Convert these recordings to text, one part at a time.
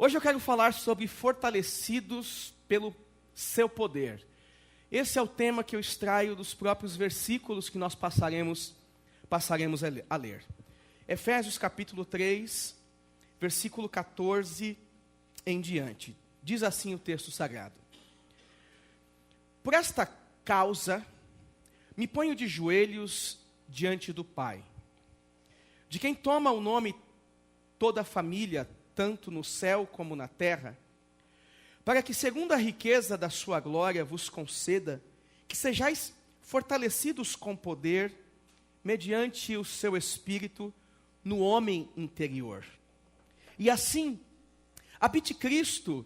Hoje eu quero falar sobre fortalecidos pelo seu poder. Esse é o tema que eu extraio dos próprios versículos que nós passaremos a ler. Efésios capítulo 3, versículo 14 em diante. Diz assim o texto sagrado: Por esta causa, me ponho de joelhos diante do Pai, de quem toma o nome toda a família, tanto no céu como na terra, para que, segundo a riqueza da sua glória, vos conceda que sejais fortalecidos com poder, mediante o seu Espírito, no homem interior. E assim, habite Cristo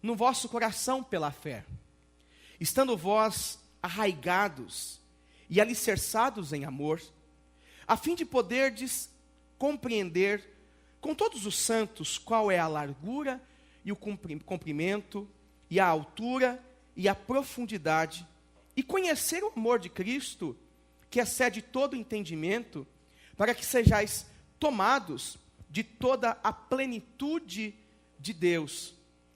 no vosso coração pela fé, estando vós arraigados e alicerçados em amor, a fim de poderdes compreender com todos os santos qual é a largura e o comprimento, e a altura e a profundidade, e conhecer o amor de Cristo, que excede todo entendimento, para que sejais tomados de toda a plenitude de Deus.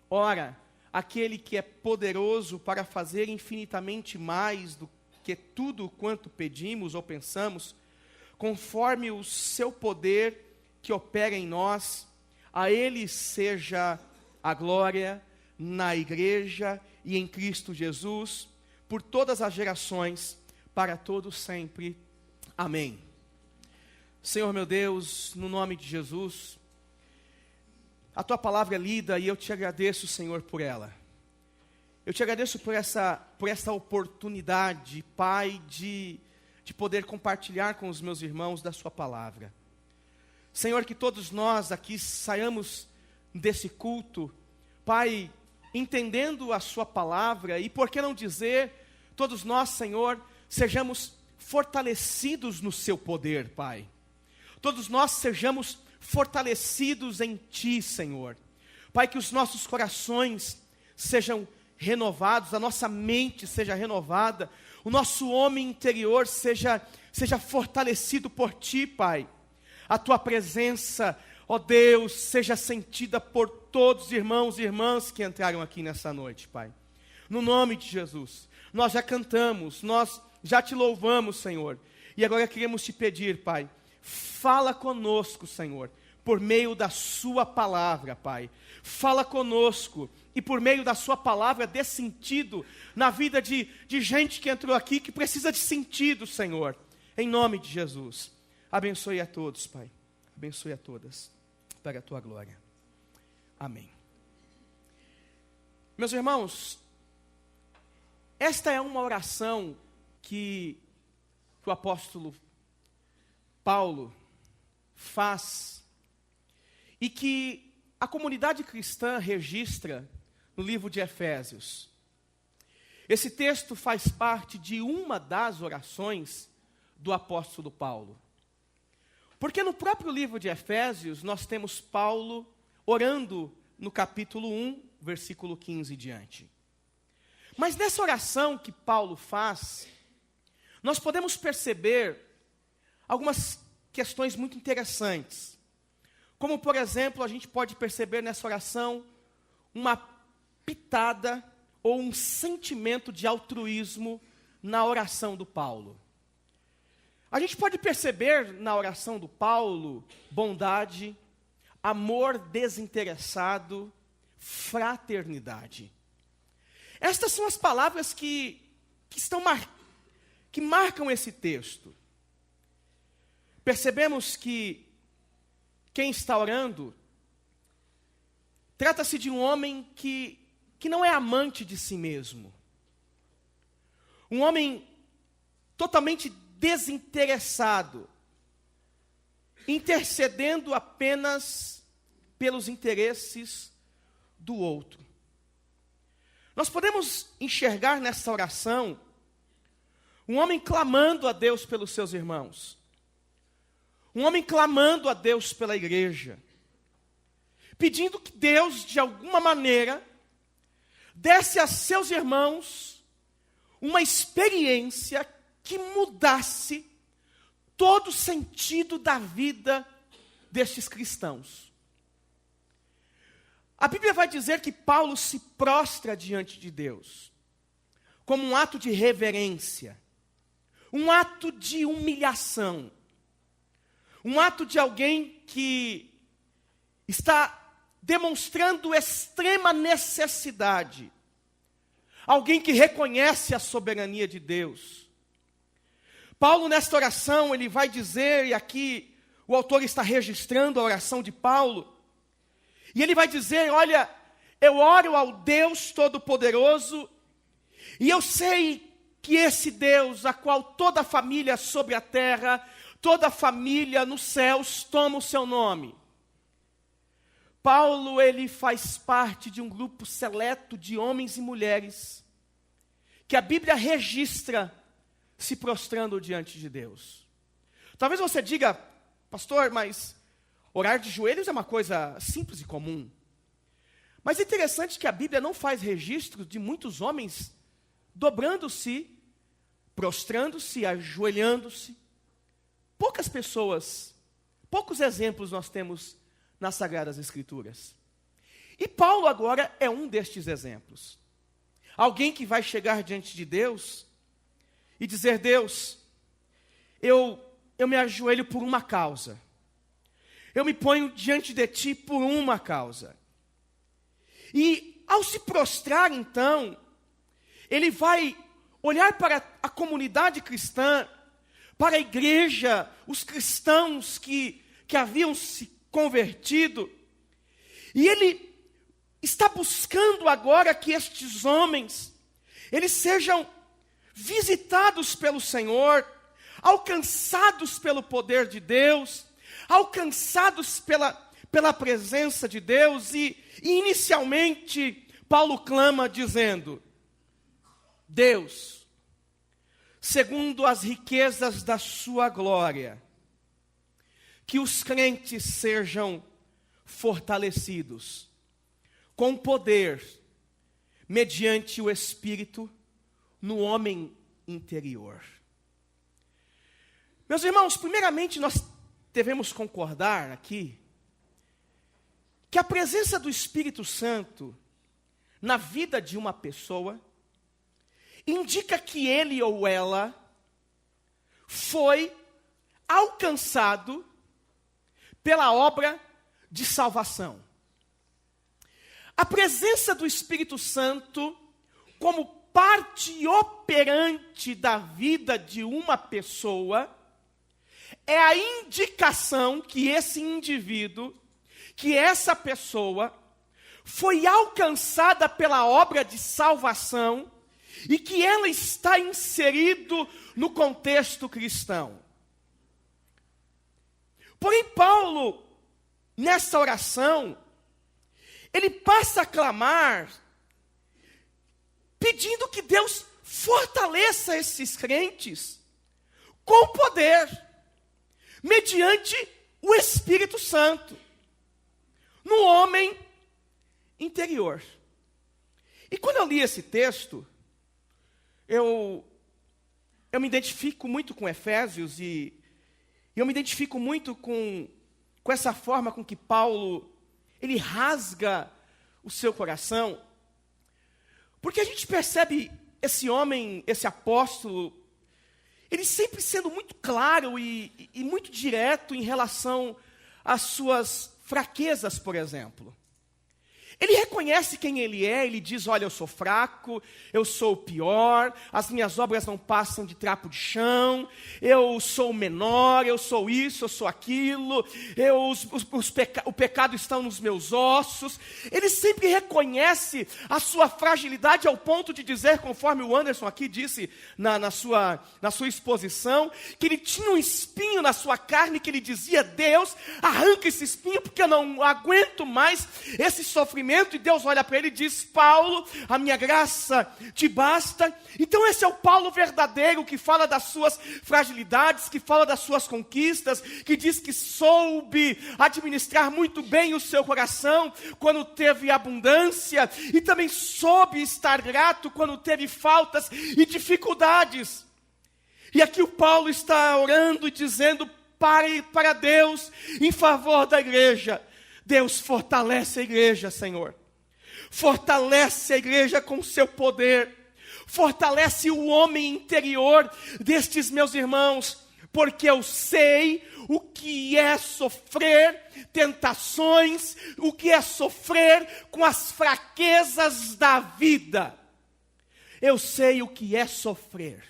Ora, aquele que é poderoso para fazer infinitamente mais do que tudo quanto pedimos ou pensamos, conforme o seu poder que opera em nós, a Ele seja a glória na igreja e em Cristo Jesus, por todas as gerações, para todos sempre. Amém. Senhor meu Deus, no nome de Jesus, a Tua palavra é lida e eu te agradeço, Senhor, por ela. Eu te agradeço por essa oportunidade, Pai, de poder compartilhar com os meus irmãos da Sua palavra. Senhor, que todos nós aqui saiamos desse culto, Pai, entendendo a Sua palavra, e por que não dizer, todos nós, Senhor, sejamos fortalecidos no Seu poder, Pai. Todos nós sejamos fortalecidos em Ti, Senhor. Pai, que os nossos corações sejam renovados, a nossa mente seja renovada, o nosso homem interior seja fortalecido por Ti, Pai. A Tua presença, ó Deus, seja sentida por todos os irmãos e irmãs que entraram aqui nessa noite, Pai. No nome de Jesus, nós já cantamos, nós já Te louvamos, Senhor. E agora queremos Te pedir, Pai, fala conosco, Senhor, por meio da Sua palavra, Pai. Fala conosco e por meio da Sua palavra dê sentido na vida de gente que entrou aqui, que precisa de sentido, Senhor. Em nome de Jesus. Abençoe a todos, Pai. Abençoe a todas, para a Tua glória. Amém. Meus irmãos, esta é uma oração que o apóstolo Paulo faz, e que a comunidade cristã registra no livro de Efésios. Esse texto faz parte de uma das orações do apóstolo Paulo. Porque no próprio livro de Efésios, nós temos Paulo orando no capítulo 1, versículo 15 e diante. Mas nessa oração que Paulo faz, nós podemos perceber algumas questões muito interessantes. Como, por exemplo, a gente pode perceber nessa oração uma pitada ou um sentimento de altruísmo na oração do Paulo. A gente pode perceber na oração do Paulo bondade, amor desinteressado, fraternidade. Estas são as palavras que marcam esse texto. Percebemos que quem está orando trata-se de um homem que não é amante de si mesmo. Um homem totalmente desinteressado, intercedendo apenas pelos interesses do outro. Nós podemos enxergar nessa oração um homem clamando a Deus pelos seus irmãos. Um homem clamando a Deus pela igreja. Pedindo que Deus, de alguma maneira, desse a seus irmãos uma experiência que mudasse todo o sentido da vida destes cristãos. A Bíblia vai dizer que Paulo se prostra diante de Deus, como um ato de reverência, um ato de humilhação, um ato de alguém que está demonstrando extrema necessidade, alguém que reconhece a soberania de Deus. Paulo, nesta oração, ele vai dizer, e aqui o autor está registrando a oração de Paulo, e ele vai dizer, olha, eu oro ao Deus Todo-Poderoso, e eu sei que esse Deus, a qual toda a família sobre a terra, toda a família nos céus toma o seu nome. Paulo, ele faz parte de um grupo seleto de homens e mulheres, que a Bíblia registra se prostrando diante de Deus. Talvez você diga, pastor, mas orar de joelhos é uma coisa simples e comum. Mas é interessante que a Bíblia não faz registro de muitos homens dobrando-se, prostrando-se, ajoelhando-se. Poucas pessoas, poucos exemplos nós temos nas Sagradas Escrituras. E Paulo agora é um destes exemplos. Alguém que vai chegar diante de Deus e dizer, Deus, eu me ajoelho por uma causa. Eu me ponho diante de Ti por uma causa. E ao se prostrar, então, ele vai olhar para a comunidade cristã, para a igreja, os cristãos que haviam se convertido, e ele está buscando agora que estes homens, eles sejam visitados pelo Senhor, alcançados pelo poder de Deus, alcançados pela presença de Deus, e inicialmente Paulo clama dizendo, Deus, segundo as riquezas da sua glória, que os crentes sejam fortalecidos com poder, mediante o Espírito, no homem interior. Meus irmãos, primeiramente nós devemos concordar aqui, que a presença do Espírito Santo na vida de uma pessoa, indica que ele ou ela foi alcançado pela obra de salvação. A presença do Espírito Santo, como parte operante da vida de uma pessoa, é a indicação que esse indivíduo, que essa pessoa, foi alcançada pela obra de salvação e que ela está inserido no contexto cristão. Porém, Paulo, nessa oração, ele passa a clamar, pedindo que Deus fortaleça esses crentes com poder, mediante o Espírito Santo, no homem interior. E quando eu li esse texto, eu me identifico muito com Efésios e eu me identifico muito com essa forma com que Paulo, ele rasga o seu coração, porque a gente percebe esse homem, esse apóstolo, ele sempre sendo muito claro e muito direto em relação às suas fraquezas, por exemplo. Ele reconhece quem ele é, ele diz, olha, eu sou fraco, eu sou o pior, as minhas obras não passam de trapo de chão, eu sou o menor, eu sou isso, eu sou aquilo, o pecado está nos meus ossos. Ele sempre reconhece a sua fragilidade ao ponto de dizer, conforme o Anderson aqui disse na sua exposição, que ele tinha um espinho na sua carne, que ele dizia, Deus, arranca esse espinho, porque eu não aguento mais esse sofrimento. E Deus olha para ele e diz, Paulo, a minha graça te basta. Então esse é o Paulo verdadeiro, que fala das suas fragilidades, que fala das suas conquistas, que diz que soube administrar muito bem o seu coração quando teve abundância, e também soube estar grato quando teve faltas e dificuldades. E aqui o Paulo está orando e dizendo para Deus em favor da igreja, Deus fortalece a igreja, Senhor. Fortalece a igreja com o seu poder. Fortalece o homem interior destes meus irmãos, porque eu sei o que é sofrer tentações, o que é sofrer com as fraquezas da vida. Eu sei o que é sofrer.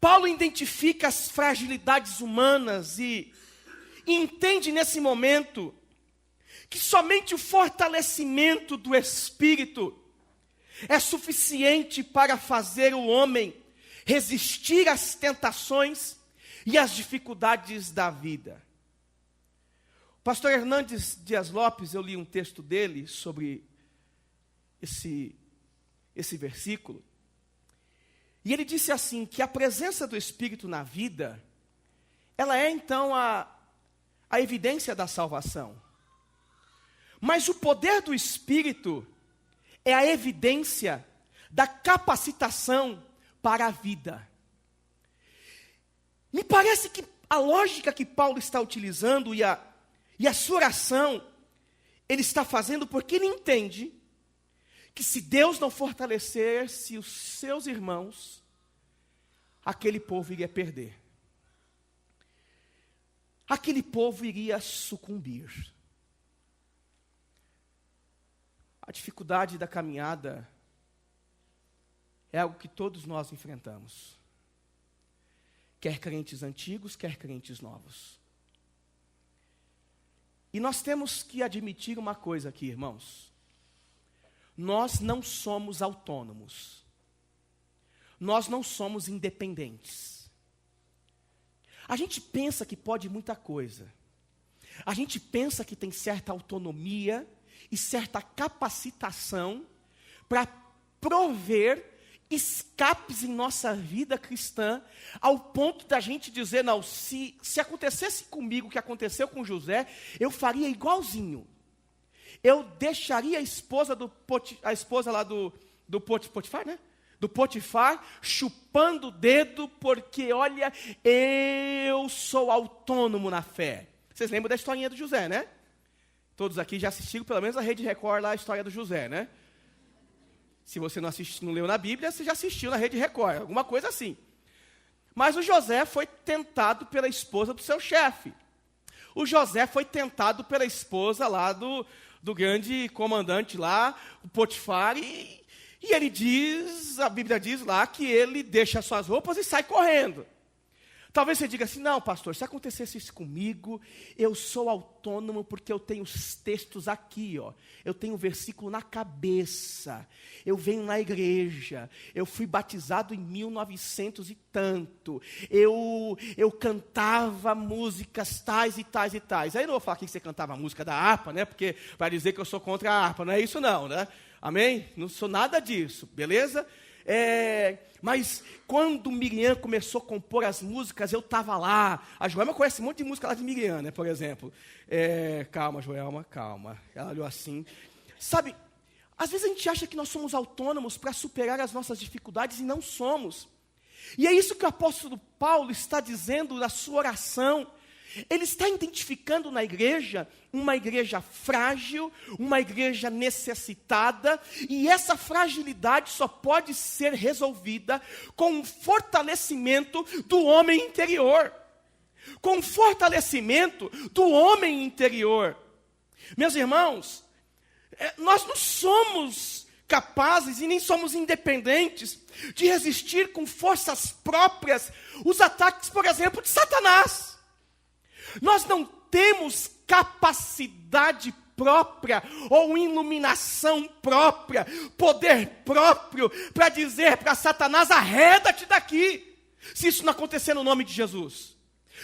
Paulo identifica as fragilidades humanas e entende nesse momento que somente o fortalecimento do Espírito é suficiente para fazer o homem resistir às tentações e às dificuldades da vida. O pastor Hernandes Dias Lopes, eu li um texto dele sobre esse versículo, e ele disse assim, que a presença do Espírito na vida, ela é então a evidência da salvação. Mas o poder do Espírito é a evidência da capacitação para a vida. Me parece que a lógica que Paulo está utilizando e a sua oração, ele está fazendo porque ele entende que se Deus não fortalecesse os seus irmãos, aquele povo iria perder. Aquele povo iria sucumbir. A dificuldade da caminhada é algo que todos nós enfrentamos. Quer crentes antigos, quer crentes novos. E nós temos que admitir uma coisa aqui, irmãos. Nós não somos autônomos. Nós não somos independentes. A gente pensa que pode muita coisa. A gente pensa que tem certa autonomia e certa capacitação para prover escapes em nossa vida cristã, ao ponto da gente dizer, não, se acontecesse comigo o que aconteceu com José, eu faria igualzinho. Eu deixaria a esposa lá do Potifar, né? Do Potifar, chupando o dedo, porque, olha, eu sou autônomo na fé. Vocês lembram da historinha do José, né? Todos aqui já assistiram, pelo menos a Rede Record, lá, a história do José, né? Se você não leu na Bíblia, você já assistiu na Rede Record, alguma coisa assim. Mas o José foi tentado pela esposa do seu chefe. O José foi tentado pela esposa lá do grande comandante lá, o Potifar, e ele diz, a Bíblia diz lá, que ele deixa suas roupas e sai correndo. Talvez você diga assim, não, pastor, se acontecesse isso comigo, eu sou autônomo porque eu tenho os textos aqui, ó. Eu tenho o versículo na cabeça. Eu venho na igreja. Eu fui batizado em 1900 e tanto. Eu cantava músicas tais e tais e tais. Aí eu não vou falar aqui que você cantava a música da harpa, né? Porque vai dizer que eu sou contra a harpa. Não é isso não, né? Amém? Não sou nada disso, beleza? Mas quando Miriam começou a compor as músicas, eu estava lá. A Joelma conhece um monte de música lá de Miriam, né, por exemplo. Calma, Joelma, calma. Ela olhou assim. Sabe, às vezes a gente acha que nós somos autônomos para superar as nossas dificuldades e não somos. E é isso que o apóstolo Paulo está dizendo na sua oração. Ele está identificando na igreja uma igreja frágil, uma igreja necessitada, e essa fragilidade só pode ser resolvida com o fortalecimento do homem interior. Com o fortalecimento do homem interior. Meus irmãos, nós não somos capazes e nem somos independentes de resistir com forças próprias os ataques, por exemplo, de Satanás. Nós não temos capacidade própria ou iluminação própria, poder próprio para dizer para Satanás, arreda-te daqui. Se isso não acontecer no nome de Jesus,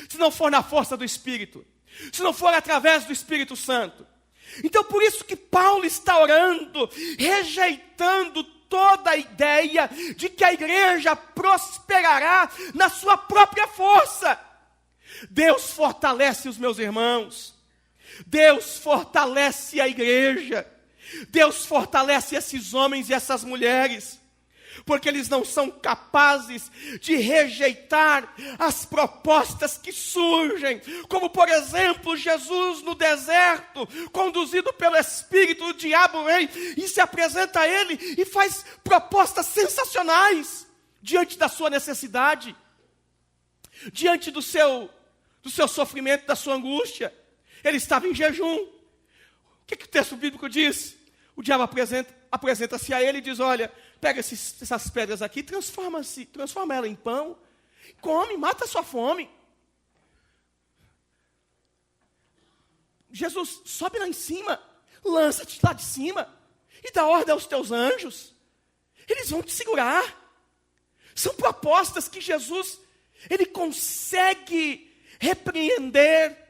se não for na força do Espírito, se não for através do Espírito Santo. Então por isso que Paulo está orando, rejeitando toda a ideia de que a igreja prosperará na sua própria força. Deus fortalece os meus irmãos. Deus fortalece a igreja. Deus fortalece esses homens e essas mulheres. porque eles não são capazes de rejeitar as propostas que surgem, como por exemplo, Jesus no deserto, conduzido pelo Espírito, o diabo vem e se apresenta a ele e faz propostas sensacionais diante da sua necessidade, diante do seu sofrimento, da sua angústia. Ele estava em jejum. O que o texto bíblico diz? O diabo apresenta-se a ele e diz: olha, pega essas pedras aqui, transforma ela em pão, come, mata a sua fome. Jesus sobe lá em cima, lança-te lá de cima e dá ordem aos teus anjos. Eles vão te segurar. São propostas que Jesus, ele consegue repreender.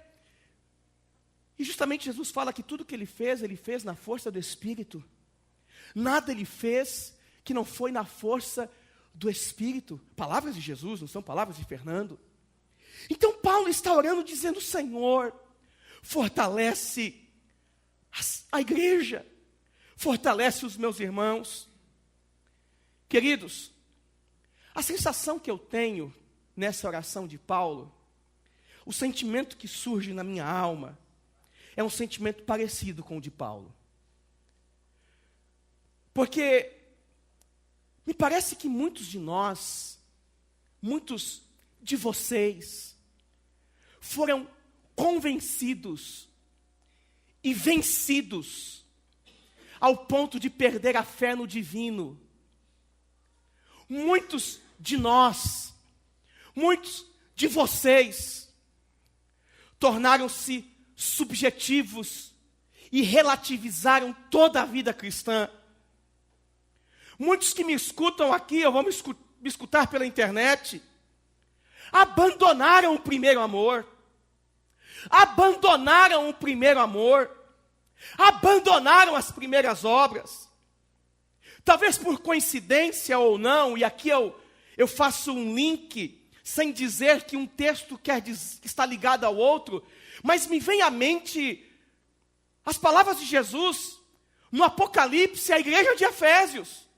E justamente Jesus fala que tudo que ele fez na força do Espírito. Nada ele fez que não foi na força do Espírito. Palavras de Jesus, não são palavras de Fernando. Então Paulo está orando dizendo: Senhor, fortalece a igreja, fortalece os meus irmãos. Queridos, a sensação que eu tenho nessa oração de Paulo, o sentimento que surge na minha alma, é um sentimento parecido com o de Paulo. Porque me parece que muitos de nós, muitos de vocês, foram convencidos e vencidos ao ponto de perder a fé no divino. Muitos de nós, muitos de vocês, tornaram-se subjetivos e relativizaram toda a vida cristã. Muitos que me escutam aqui, ou vão me escutar pela internet, abandonaram o primeiro amor. Abandonaram o primeiro amor. Abandonaram as primeiras obras. Talvez por coincidência ou não, e aqui eu faço um link, sem dizer que um texto está ligado ao outro, mas me vem à mente as palavras de Jesus no Apocalipse, à igreja de Efésios.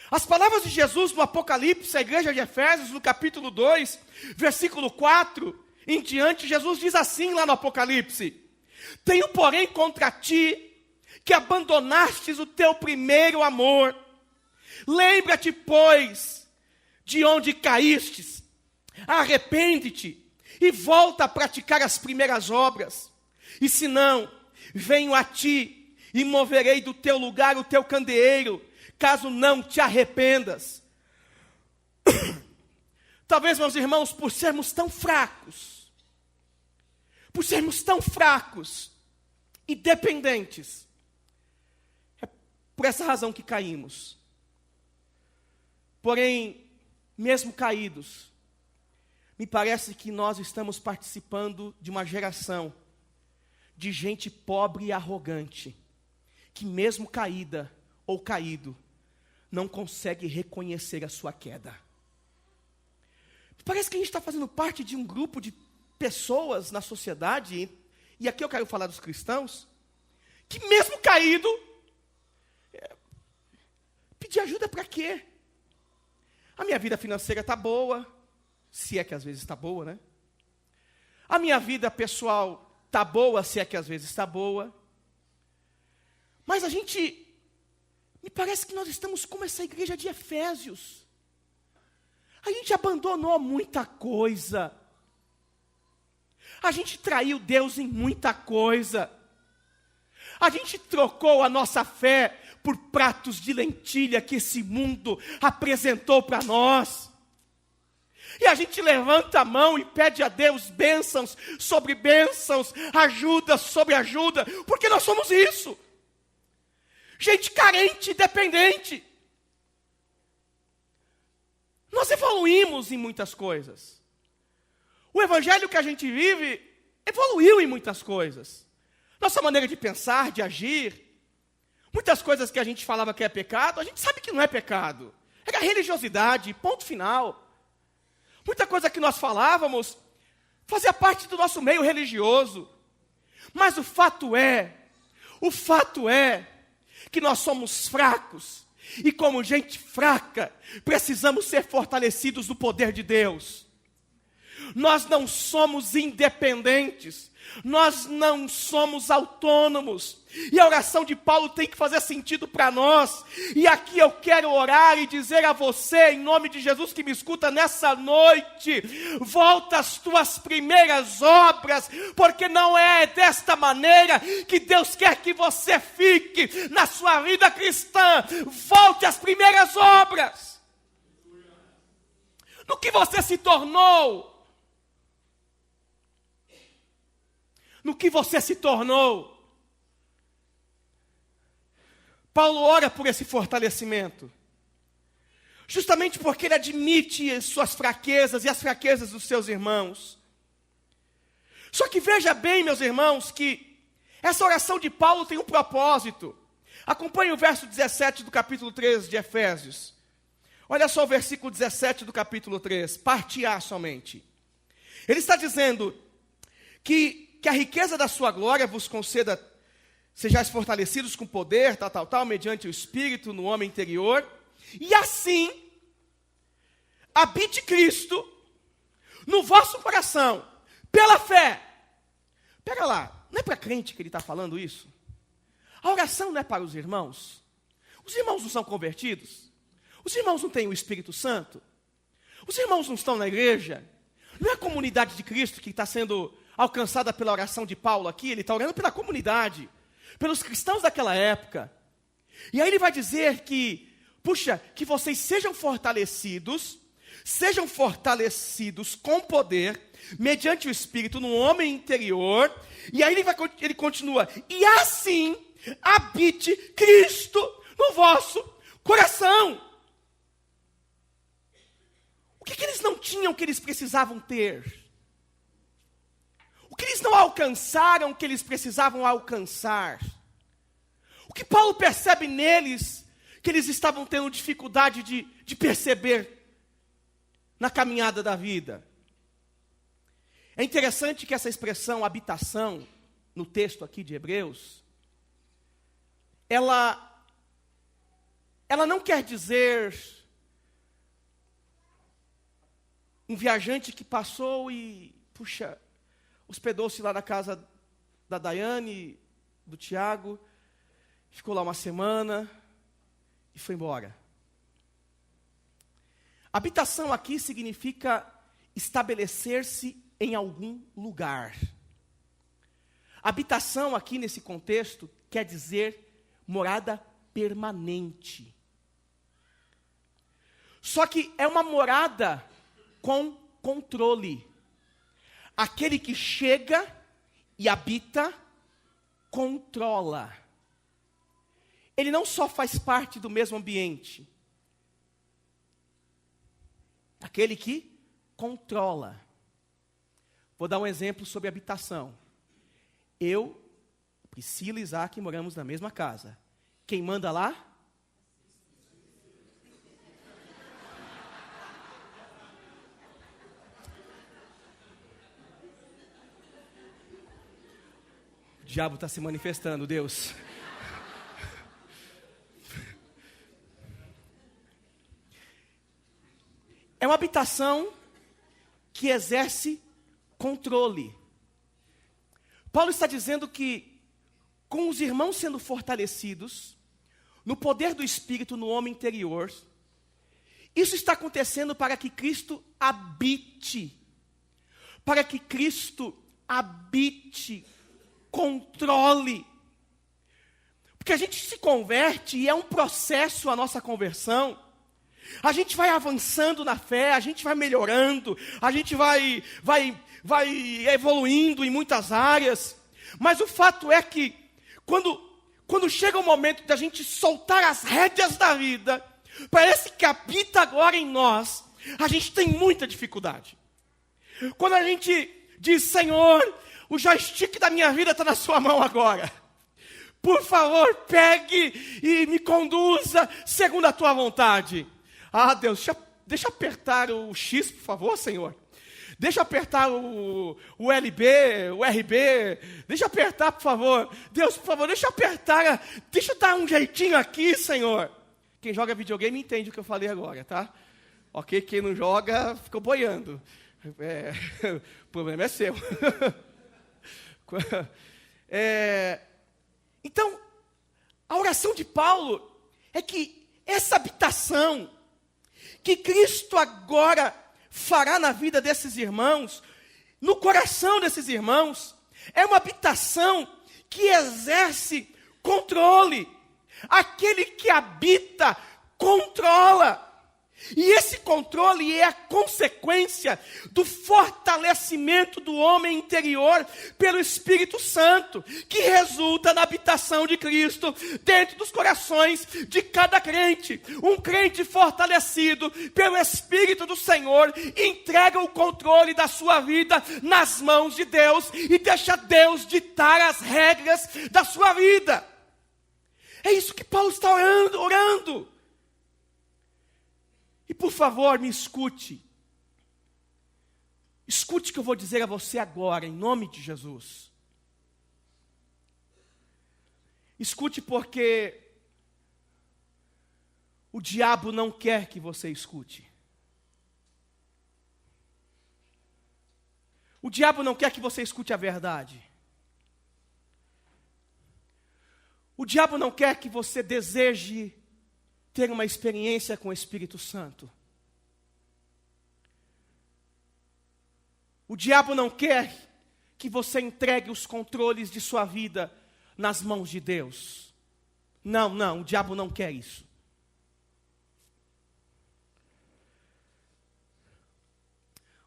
As palavras de Jesus no Apocalipse, à igreja de Efésios, no capítulo 2, versículo 4, em diante, Jesus diz assim lá no Apocalipse: tenho, porém, contra ti, que abandonastes o teu primeiro amor. Lembra-te, pois, de onde caístes, arrepende-te e volta a praticar as primeiras obras. E se não, venho a ti e moverei do teu lugar o teu candeeiro, caso não te arrependas. Talvez, meus irmãos, por sermos tão fracos e dependentes, é por essa razão que caímos. Porém, mesmo caídos, me parece que nós estamos participando de uma geração de gente pobre e arrogante, que mesmo caída ou caído, não consegue reconhecer a sua queda. Parece que a gente está fazendo parte de um grupo de pessoas na sociedade, e aqui eu quero falar dos cristãos, que mesmo caído, pedir ajuda para quê? A minha vida financeira está boa, se é que às vezes está boa, né? A minha vida pessoal está boa, se é que às vezes está boa. Mas me parece que nós estamos como essa igreja de Efésios. A gente abandonou muita coisa. A gente traiu Deus em muita coisa. A gente trocou a nossa fé por pratos de lentilha que esse mundo apresentou para nós. E a gente levanta a mão e pede a Deus bênçãos sobre bênçãos, ajuda sobre ajuda, porque nós somos isso. Gente carente e dependente. Nós evoluímos em muitas coisas. O evangelho que a gente vive evoluiu em muitas coisas. Nossa maneira de pensar, de agir. Muitas coisas que a gente falava que é pecado, a gente sabe que não é pecado. Era religiosidade, ponto final. Muita coisa que nós falávamos fazia parte do nosso meio religioso. Mas o fato é que nós somos fracos E como gente fraca, precisamos ser fortalecidos no poder de Deus. Nós não somos independentes. Nós não somos autônomos. E a oração de Paulo tem que fazer sentido para nós. E aqui eu quero orar e dizer a você, em nome de Jesus que me escuta nessa noite: volta às tuas primeiras obras, porque não é desta maneira que Deus quer que você fique na sua vida cristã. Volte às primeiras obras. No que você se tornou. No que você se tornou. Paulo ora por esse fortalecimento, justamente porque ele admite as suas fraquezas e as fraquezas dos seus irmãos. Só que veja bem, meus irmãos, que essa oração de Paulo tem um propósito. Acompanhe o verso 17 do capítulo 3 de Efésios. Olha só o versículo 17 do capítulo 3, parte A somente. Ele está dizendo que a riqueza da sua glória vos conceda, sejais fortalecidos com poder, mediante o Espírito no homem interior, e assim, habite Cristo no vosso coração, pela fé. Pega lá, não é para crente que ele está falando isso? A oração não é para os irmãos? Os irmãos não são convertidos? Os irmãos não têm o Espírito Santo? Os irmãos não estão na igreja? Não é a comunidade de Cristo que está sendo alcançada pela oração de Paulo aqui? Ele está orando pela comunidade, pelos cristãos daquela época. E aí ele vai dizer que, que vocês sejam fortalecidos com poder, mediante o Espírito, no homem interior. E aí ele continua: e assim habite Cristo no vosso coração. O que eles não tinham que eles precisavam ter? O que eles não alcançaram que eles precisavam alcançar? O que Paulo percebe neles que eles estavam tendo dificuldade de perceber na caminhada da vida? É interessante que essa expressão habitação, no texto aqui de Hebreus, ela não quer dizer um viajante que passou e, hospedou-se lá na casa da Daiane, do Tiago, ficou lá uma semana e foi embora. Habitação aqui significa estabelecer-se em algum lugar. Habitação aqui nesse contexto quer dizer morada permanente. Só que é uma morada com controle. Aquele que chega e habita, controla. Ele não só faz parte do mesmo ambiente. Aquele que controla. Vou dar um exemplo sobre habitação. Eu, Priscila e Isaac moramos na mesma casa. Quem manda lá? O diabo está se manifestando, Deus. É uma habitação que exerce controle. Paulo está dizendo que, com os irmãos sendo fortalecidos, no poder do Espírito no homem interior, isso está acontecendo para que Cristo habite. Para que Cristo habite, controle. Porque a gente se converte e é um processo a nossa conversão. A gente vai avançando na fé, a gente vai melhorando, a gente vai evoluindo em muitas áreas. Mas o fato é que, quando chega o momento da gente soltar as rédeas da vida, parece que habita agora em nós, a gente tem muita dificuldade. Quando a gente diz: Senhor, o joystick da minha vida está na sua mão agora. Por favor, pegue e me conduza segundo a tua vontade. Ah, Deus, deixa apertar o X, por favor, Senhor. Deixa apertar o LB, o RB. Deixa apertar, por favor. Deus, por favor, deixa apertar. Deixa eu dar um jeitinho aqui, Senhor. quem joga videogame entende o que eu falei agora, tá? Ok, quem não joga, ficou boiando. O problema é seu. Então, a oração de Paulo é que essa habitação que Cristo agora fará na vida desses irmãos, no coração desses irmãos, é uma habitação que exerce controle. Aquele que habita, controla. E esse controle é a consequência do fortalecimento do homem interior pelo Espírito Santo, que resulta na habitação de Cristo dentro dos corações de cada crente. Um crente fortalecido pelo Espírito do Senhor entrega o controle da sua vida nas mãos de Deus e deixa Deus ditar as regras da sua vida. É isso que Paulo está orando. E por favor, me escute. Escute o que eu vou dizer a você agora, em nome de Jesus. Escute porque o diabo não quer que você escute. O diabo não quer que você escute a verdade. O diabo não quer que você deseje ter uma experiência com o Espírito Santo. O diabo não quer que você entregue os controles de sua vida nas mãos de Deus. Não, o diabo não quer isso.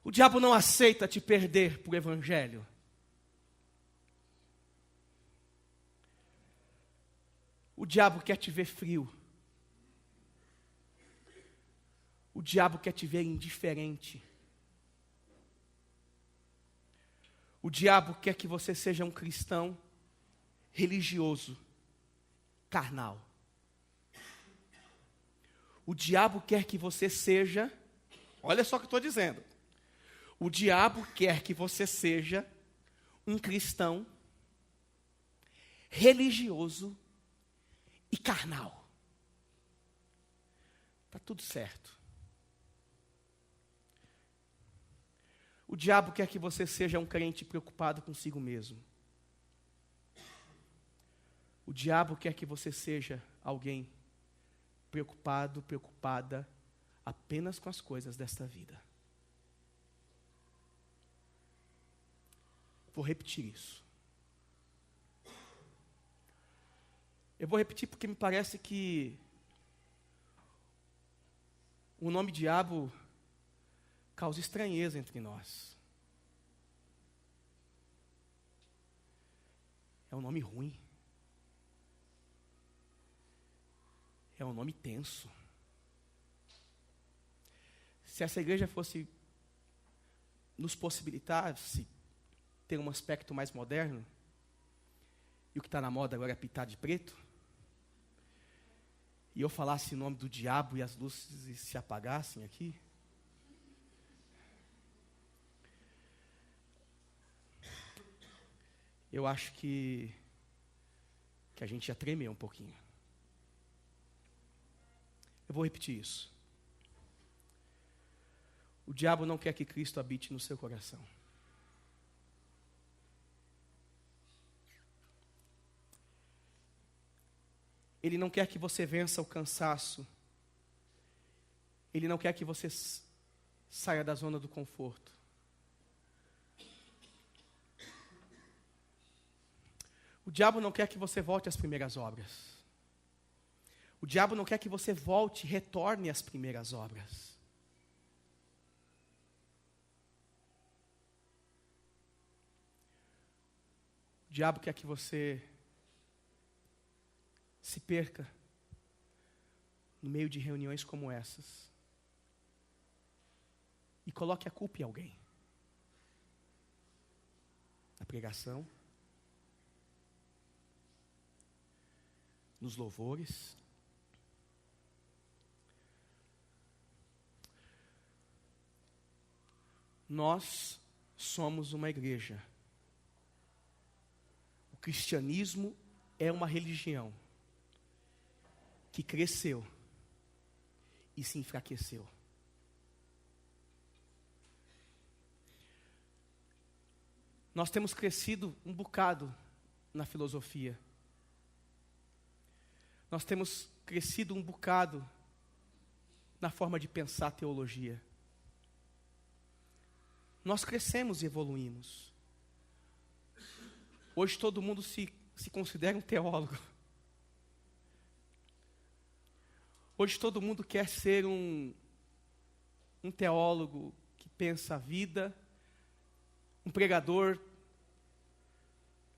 O diabo não aceita te perder por evangelho. O diabo quer te ver frio. O diabo quer te ver indiferente. O diabo quer que você seja um cristão religioso, carnal. O diabo quer que você seja, olha só o que eu estou dizendo. O diabo quer que você seja um cristão religioso e carnal. Está tudo certo. O diabo quer que você seja um crente preocupado consigo mesmo. O diabo quer que você seja alguém preocupado, preocupada apenas com as coisas desta vida. Vou repetir isso. Eu vou repetir porque me parece que o nome diabo causa estranheza entre nós. É um nome ruim. É um nome tenso. Se essa igreja fosse nos possibilitasse ter um aspecto mais moderno, e o que está na moda agora é pintar de preto, e eu falasse o nome do diabo e as luzes se apagassem aqui, eu acho que a gente ia tremer um pouquinho. Eu vou repetir isso. O diabo não quer que Cristo habite no seu coração. Ele não quer que você vença o cansaço. Ele não quer que você saia da zona do conforto. O diabo não quer que você volte às primeiras obras. O diabo não quer que você volte, retorne às primeiras obras. O diabo quer que você se perca no meio de reuniões como essas e coloque a culpa em alguém. Na pregação, nos louvores. Nós somos uma igreja. O cristianismo é uma religião que cresceu e se enfraqueceu. Nós temos crescido um bocado na filosofia. Nós temos crescido um bocado na forma de pensar teologia. Nós crescemos e evoluímos. Hoje todo mundo se considera um teólogo. Hoje todo mundo quer ser um teólogo que pensa a vida, um pregador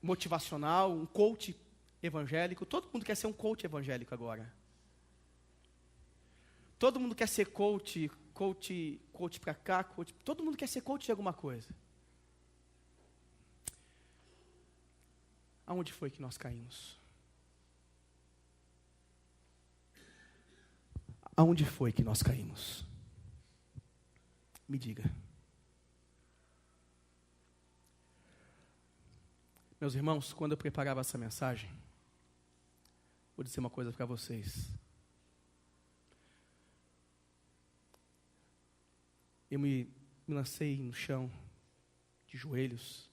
motivacional, um coach evangélico. Todo mundo quer ser um coach evangélico agora. Todo mundo quer ser coach para cá, todo mundo quer ser coach de alguma coisa. Aonde foi que nós caímos? Aonde foi que nós caímos? Me diga. Meus irmãos, quando eu preparava essa mensagem, vou dizer uma coisa para vocês. Eu me lancei no chão, de joelhos,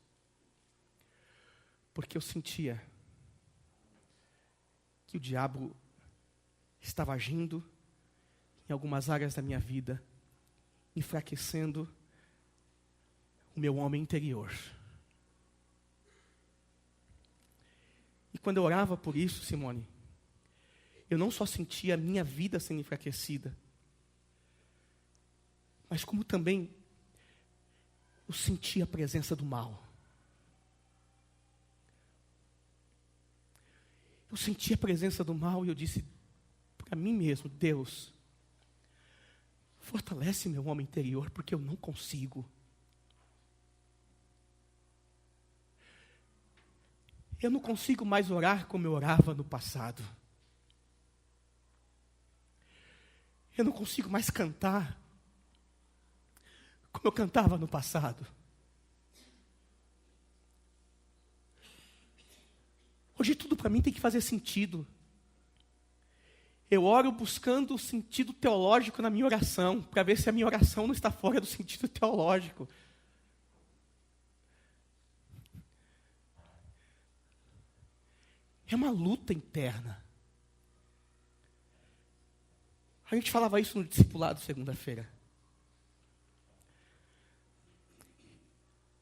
porque eu sentia que o diabo estava agindo em algumas áreas da minha vida, enfraquecendo o meu homem interior. E quando eu orava por isso, Simone, eu não só sentia a minha vida sendo enfraquecida, mas como também eu sentia a presença do mal. Eu sentia a presença do mal e eu disse para mim mesmo: Deus, fortalece meu homem interior, porque eu não consigo. Eu não consigo mais orar como eu orava no passado. Eu não consigo mais cantar como eu cantava no passado. Hoje tudo para mim tem que fazer sentido. Eu oro buscando o sentido teológico na minha oração, para ver se a minha oração não está fora do sentido teológico. É uma luta interna. A gente falava isso no discipulado segunda-feira.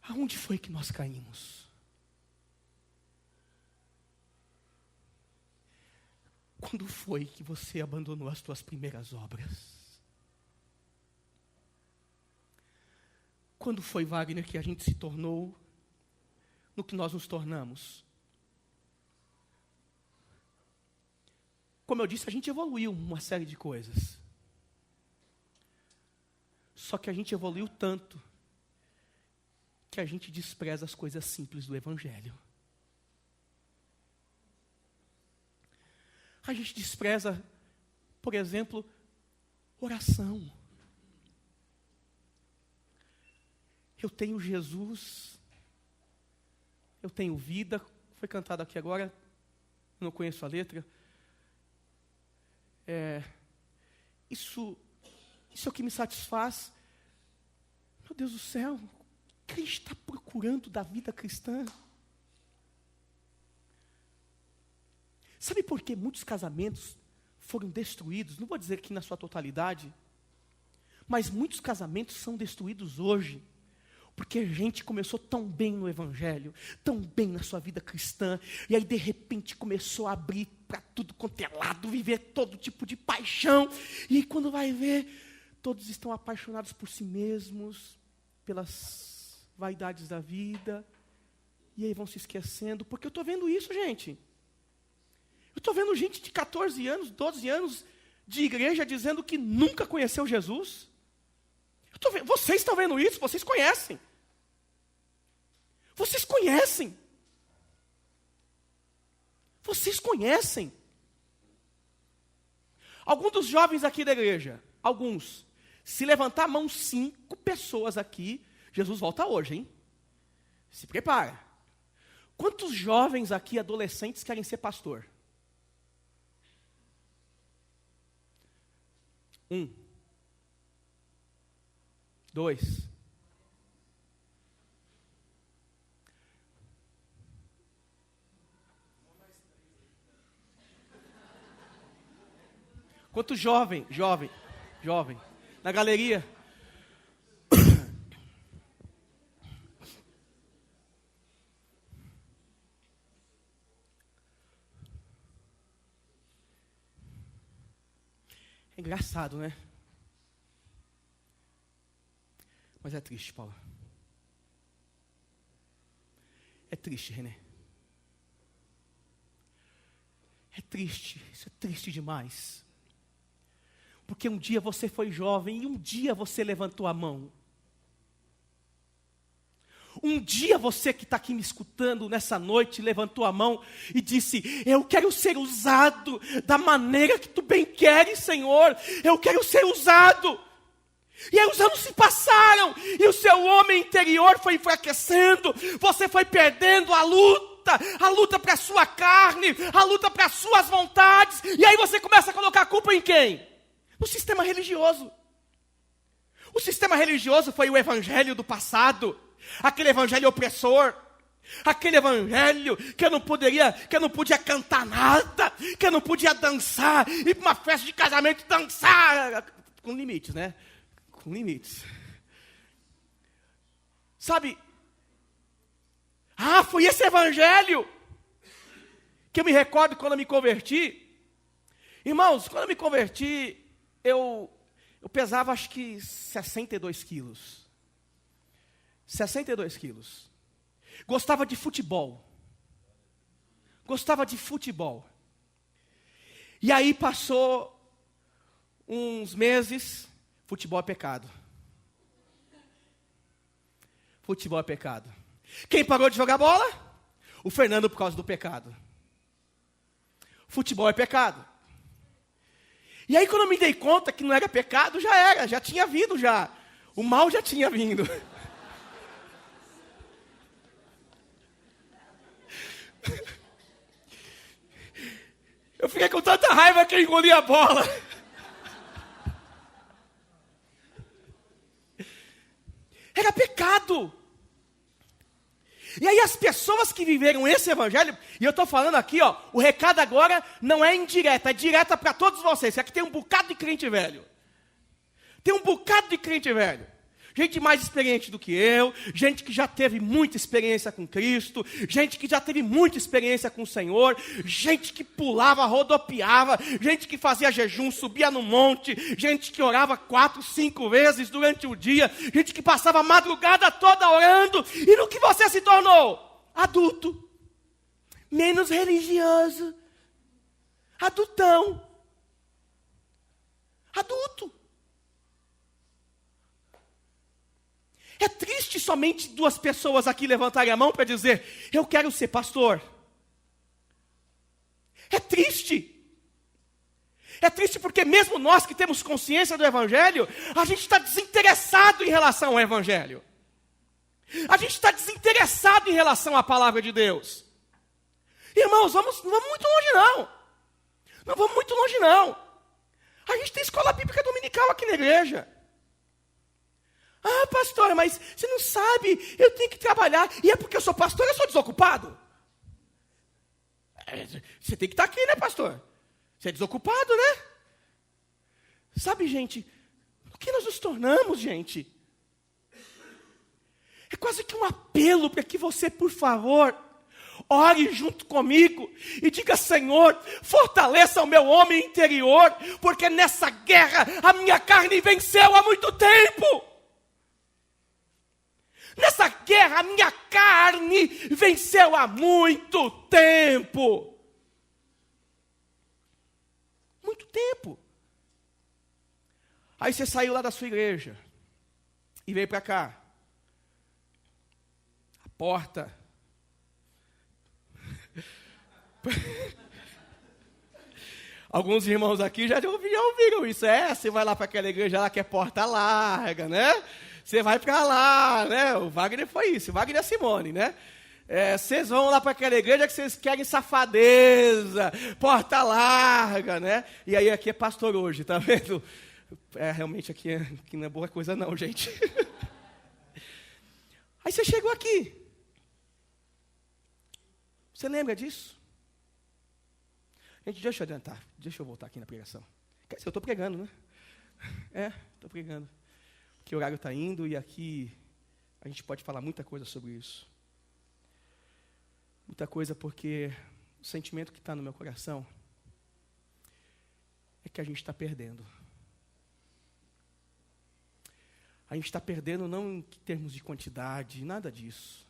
Aonde foi que nós caímos? Quando foi que você abandonou as tuas primeiras obras? Quando foi, Wagner, que a gente se tornou no que nós nos tornamos? Como eu disse, a gente evoluiu uma série de coisas. Só que a gente evoluiu tanto que a gente despreza as coisas simples do Evangelho. A gente despreza, por exemplo, oração. Eu tenho Jesus, eu tenho vida, foi cantado aqui agora, não conheço a letra. Isso é o que me satisfaz. Meu Deus do céu, o que a gente está procurando da vida cristã? Sabe por que muitos casamentos foram destruídos? Não vou dizer que na sua totalidade, mas muitos casamentos são destruídos hoje, porque a gente começou tão bem no Evangelho, tão bem na sua vida cristã, e aí de repente começou a abrir para tudo quanto é lado, viver todo tipo de paixão, e aí quando vai ver, todos estão apaixonados por si mesmos, pelas vaidades da vida, e aí vão se esquecendo, porque eu estou vendo isso, gente. Eu estou vendo gente de 14 anos, 12 anos de igreja dizendo que nunca conheceu Jesus. Vocês estão vendo isso? Vocês conhecem. Vocês conhecem. Vocês conhecem. Alguns dos jovens aqui da igreja, alguns, se levantar a mão 5 pessoas aqui, Jesus volta hoje, hein? Se prepara. Quantos jovens aqui, adolescentes, querem ser pastor? 1, 2. Quanto jovem, na galeria. É engraçado, né? Mas é triste, Paula. É triste, René. É triste, isso é triste demais. Porque um dia você foi jovem e um dia você levantou a mão. Um dia você que está aqui me escutando nessa noite levantou a mão e disse: eu quero ser usado da maneira que tu bem queres, Senhor. Eu quero ser usado. E aí os anos se passaram e o seu homem interior foi enfraquecendo. Você foi perdendo a luta para a sua carne, a luta para as suas vontades. E aí você começa a colocar a culpa em quem? No sistema religioso. O sistema religioso foi o evangelho do passado. Aquele evangelho opressor, aquele evangelho que eu não podia cantar nada, que eu não podia dançar, ir para uma festa de casamento e dançar, com limites, né? Com limites. Sabe? Foi esse evangelho que eu me recordo quando eu me converti. Irmãos, quando eu me converti, eu pesava acho que 62 quilos. 62 quilos. Gostava de futebol. E aí passou uns meses, futebol é pecado. Futebol é pecado. Quem parou de jogar bola? O Fernando por causa do pecado. Futebol é pecado. E aí quando eu me dei conta que não era pecado, já tinha vindo já. O mal já tinha vindo. Eu fiquei com tanta raiva que eu engoli a bola. Era pecado. E aí as pessoas que viveram esse evangelho, e eu estou falando aqui, o recado agora não é indireta, é direta para todos vocês. Aqui tem um bocado de crente velho. Gente mais experiente do que eu, gente que já teve muita experiência com Cristo, gente que já teve muita experiência com o Senhor, gente que pulava, rodopiava, gente que fazia jejum, subia no monte, gente que orava 4, 5 vezes durante o dia, gente que passava a madrugada toda orando. E no que você se tornou? Adulto, menos religioso, adultão, adulto. É triste somente 2 pessoas aqui levantarem a mão para dizer: eu quero ser pastor. É triste. É triste porque mesmo nós que temos consciência do evangelho, a gente está desinteressado em relação ao evangelho. A gente está desinteressado em relação à palavra de Deus. Irmãos, não vamos muito longe não. Não vamos muito longe não. A gente tem escola bíblica dominical aqui na igreja. Pastor, mas você não sabe, eu tenho que trabalhar. E é porque eu sou pastor, eu sou desocupado? Você tem que estar aqui, né, pastor? Você é desocupado, né? Sabe, gente, o que nós nos tornamos, gente? É quase que um apelo para que você, por favor, ore junto comigo e diga: Senhor, fortaleça o meu homem interior, porque nessa guerra a minha carne venceu há muito tempo. Nessa guerra, a minha carne venceu há muito tempo. Muito tempo. Aí você saiu lá da sua igreja e veio para cá. A porta. Alguns irmãos aqui já ouviram isso. Você vai lá para aquela igreja lá que é porta larga, né? Você vai para lá, né? O Wagner foi isso, o Wagner e a Simone, né? Vocês vão lá para aquela igreja que vocês querem safadeza, porta larga, né? E aí aqui é pastor hoje, tá vendo? Realmente aqui não é boa coisa não, gente. Aí você chegou aqui. Você lembra disso? Gente, deixa eu adiantar. Deixa eu voltar aqui na pregação. Quer dizer, eu estou pregando, né? Estou pregando. Porque o horário está indo e aqui a gente pode falar muita coisa sobre isso. Muita coisa porque o sentimento que está no meu coração é que a gente está perdendo. A gente está perdendo não em termos de quantidade, nada disso.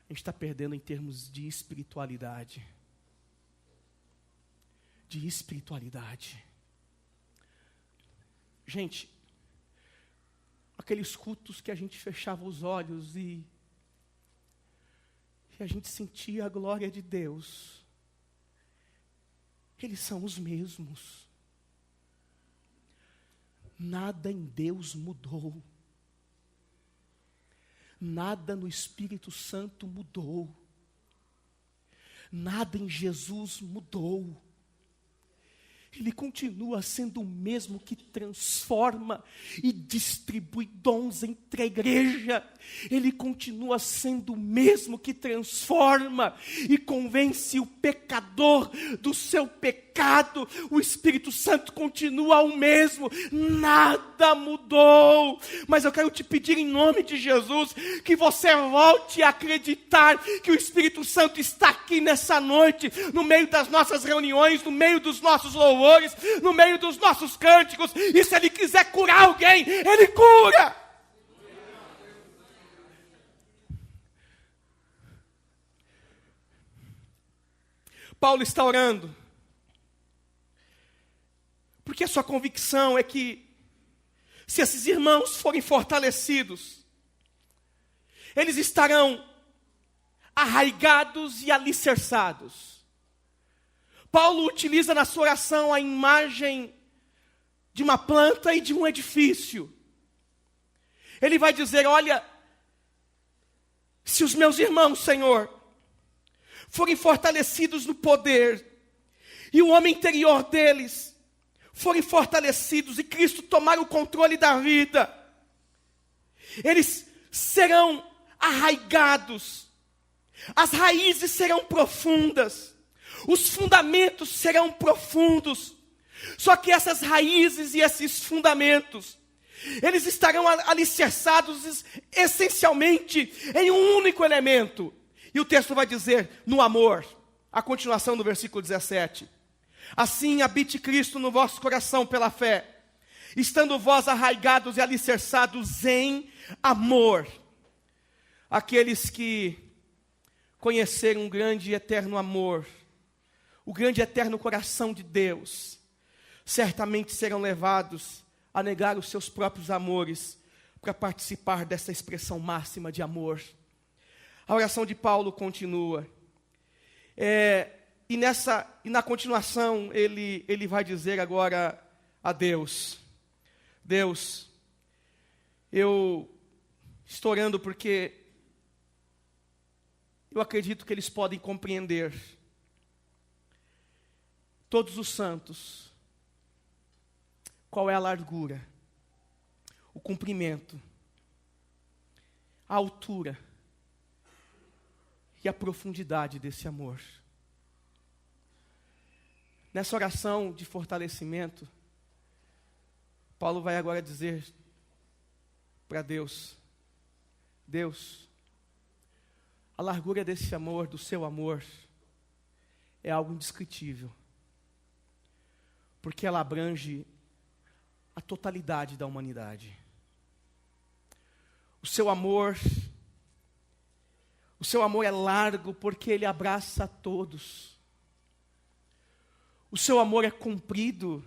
A gente está perdendo em termos de espiritualidade. De espiritualidade. Gente, aqueles cultos que a gente fechava os olhos e a gente sentia a glória de Deus. Eles são os mesmos. Nada em Deus mudou. Nada no Espírito Santo mudou. Nada em Jesus mudou. Ele continua sendo o mesmo que transforma e distribui dons entre a igreja. Ele continua sendo o mesmo que transforma e convence o pecador do seu pecado. O Espírito Santo continua o mesmo. Nada mudou. Mas eu quero te pedir em nome de Jesus que você volte a acreditar que o Espírito Santo está aqui nessa noite, no meio das nossas reuniões, no meio dos nossos louvores, no meio dos nossos cânticos, e se Ele quiser curar alguém, Ele cura. Paulo está orando, porque a sua convicção é que, se esses irmãos forem fortalecidos, eles estarão arraigados e alicerçados. Paulo utiliza na sua oração a imagem de uma planta e de um edifício. Ele vai dizer, olha, se os meus irmãos, Senhor, forem fortalecidos no poder, e o homem interior deles forem fortalecidos, e Cristo tomar o controle da vida, eles serão arraigados, as raízes serão profundas, os fundamentos serão profundos. Só que essas raízes e esses fundamentos, eles estarão alicerçados essencialmente em um único elemento. E o texto vai dizer, no amor. A continuação do versículo 17. Assim habite Cristo no vosso coração pela fé, estando vós arraigados e alicerçados em amor. Aqueles que conheceram um grande e eterno amor, o grande e eterno coração de Deus, certamente serão levados a negar os seus próprios amores para participar dessa expressão máxima de amor. A oração de Paulo continua. E na continuação ele vai dizer agora a Deus: Deus, eu estou orando porque eu acredito que eles podem compreender, todos os santos, qual é a largura, o comprimento, a altura e a profundidade desse amor. Nessa oração de fortalecimento, Paulo vai agora dizer para Deus: Deus, a largura desse amor, do seu amor, é algo indescritível, porque ela abrange a totalidade da humanidade. O seu amor é largo porque ele abraça a todos. O seu amor é comprido.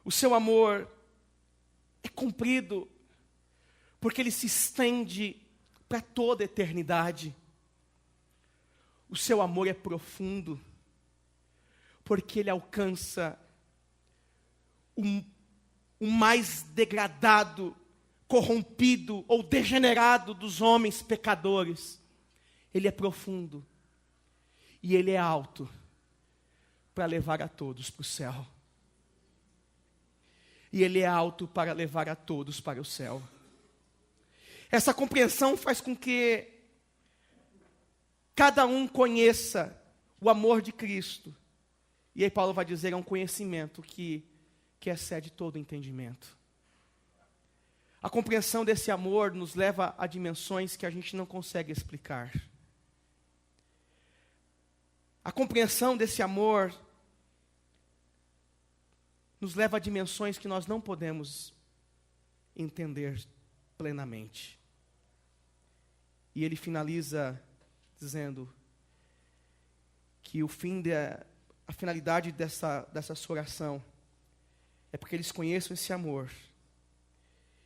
O seu amor é comprido porque ele se estende para toda a eternidade. O seu amor é profundo porque ele alcança o mais degradado, corrompido ou degenerado dos homens pecadores. Ele é profundo e ele é alto para levar a todos para o céu. e Ele é alto para levar a todos para o céu. Essa compreensão faz com que cada um conheça o amor de Cristo. E aí Paulo vai dizer, é um conhecimento que excede todo entendimento. A compreensão desse amor nos leva a dimensões que a gente não consegue explicar. A compreensão desse amor nos leva a dimensões que nós não podemos entender plenamente. E ele finaliza dizendo que a finalidade dessa sua oração é porque eles conheçam esse amor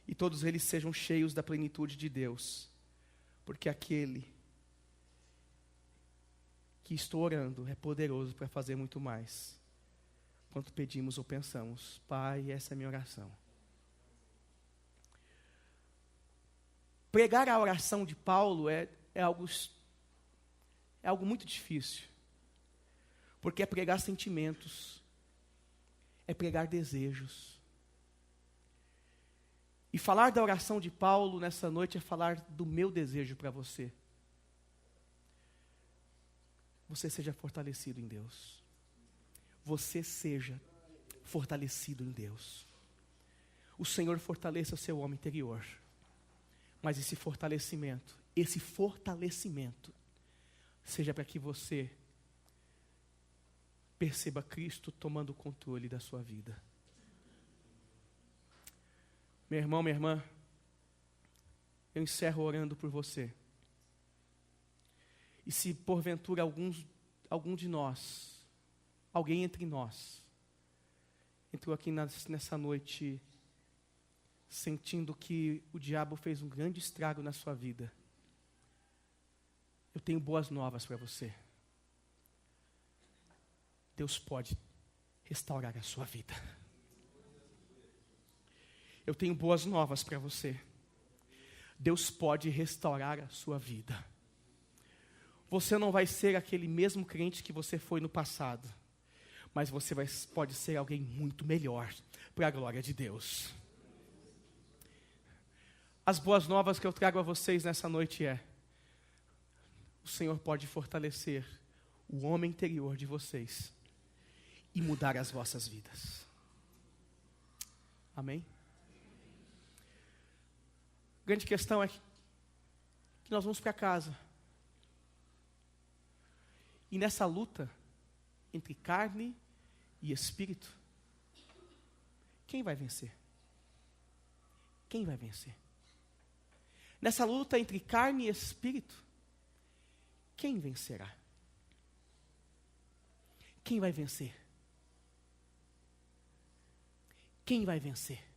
e todos eles sejam cheios da plenitude de Deus, porque aquele que estou orando é poderoso para fazer muito mais quanto pedimos ou pensamos. Pai, essa é a minha oração. Pregar a oração de Paulo é algo muito difícil, porque é pregar sentimentos, é pregar desejos. E falar da oração de Paulo nessa noite é falar do meu desejo para você. Você seja fortalecido em Deus. Você seja fortalecido em Deus. O Senhor fortaleça o seu homem interior. Mas esse fortalecimento seja para que você perceba Cristo tomando o controle da sua vida. Meu irmão, minha irmã, eu encerro orando por você. E se porventura algum de nós, alguém entre nós, entrou aqui nessa noite sentindo que o diabo fez um grande estrago na sua vida, eu tenho boas novas para você. Deus pode restaurar a sua vida. Eu tenho boas novas para você. Deus pode restaurar a sua vida. Você não vai ser aquele mesmo crente que você foi no passado, mas você pode ser alguém muito melhor para a glória de Deus. As boas novas que eu trago a vocês nessa noite o Senhor pode fortalecer o homem interior de vocês e mudar as vossas vidas. Amém? A grande questão é que nós vamos para casa. E nessa luta entre carne e espírito, quem vai vencer? Quem vai vencer? Nessa luta entre carne e espírito, quem vencerá? Quem vai vencer? Quem vai vencer?